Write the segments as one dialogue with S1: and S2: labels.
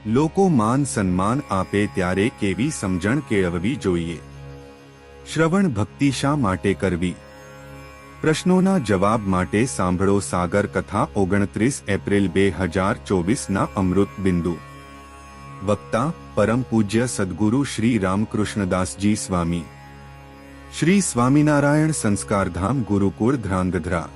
S1: લોકો માન સન્માન આપે ત્યારે કેવી સમજણ કેળવવી જોઈએ? શ્રવણ ભક્તિ શા માટે કરવી? પ્રશ્નોના જવાબ માટે સાંભળો સાગર કથા 29 એપ્રિલ 2024 અમૃત બિંદુ। વક્તા પરમ પૂજ્ય સદગુરુ શ્રી રામકૃષ્ણદાસજી સ્વામી। શ્રી સ્વામિનારાયણ સંસ્કારધામ ગુરુકુળ ધ્રાંગધ્રા।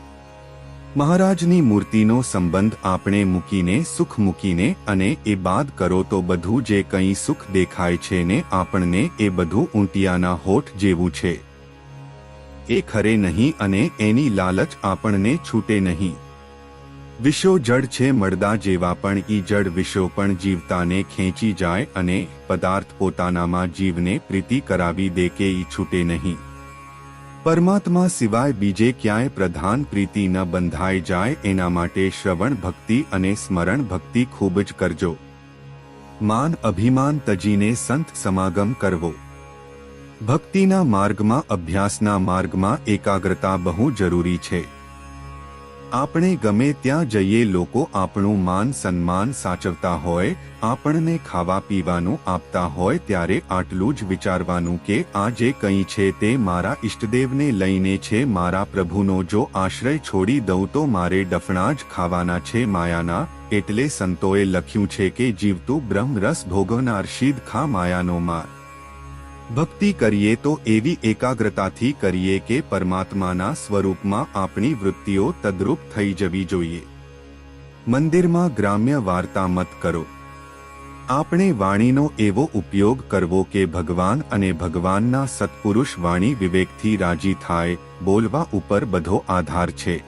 S1: મહારાજની મૂર્તિનો સંબંધ આપણે મૂકીને સુખ મૂકીને અને એ બાદ કરો તો બધું જે કંઈ સુખ દેખાય છે ને આપણને એ બધું ઊંટિયાના હોઠ જેવું છે। એ ખરે નહીં અને એની લાલચ આપણને છૂટે નહીં। વિષો જડ છે મળદા જેવા પણ ઈ જડ વિષો પણ જીવતાને ખેંચી જાય અને પદાર્થ પોતાનામાં જીવને પ્રીતિ કરાવી દે કે ઈ છૂટે નહીં। પરમાત્મા સિવાય બીજે ક્યાંય પ્રધાન પ્રીતિ ન બંધાઈ જાય એના માટે શ્રવણ ભક્તિ અને સ્મરણ ભક્તિ ખૂબ જ કરજો। માન અભિમાન તજીને સંત સમાગમ કરવો। ભક્તિના માર્ગમાં અભ્યાસના માર્ગમાં એકાગ્રતા બહુ જરૂરી છે। આપણે ગમે ત્યાં જઈએ લોકો આપણું માન સન્માન સાચવતા હોય, આપણને ખાવા પીવાનું આપતા હોય ત્યારે આટલું જ વિચારવાનું કે આ જે કંઈ છે તે મારા ઈષ્ટદેવને લઈને છે, મારા પ્રભુનો જો આશ્રય છોડી દઉં તો મારે ડફણા જ ખાવાના છે માયાના। એટલે સંતોએ લખ્યું છે કે જીવતું બ્રહ્મ રસ ભોગવનાર શીદ ખા માયાનો માર। ભક્તિ કરીએ તો એવી એકાગ્રતાથી કરીએ કે પરમાત્માના સ્વરૂપમાં આપણી વૃત્તિઓ તદ્રુપ થઈ જવી જોઈએ। મંદિરમાં ગ્રામ્ય વાર્તા મત કરો। આપણે વાણીનો એવો ઉપયોગ કરવો કે ભગવાન અને ભગવાનના સત્પુરુષ વાણી વિવેકથી રાજી થાય। બોલવા ઉપર બધો આધાર છે।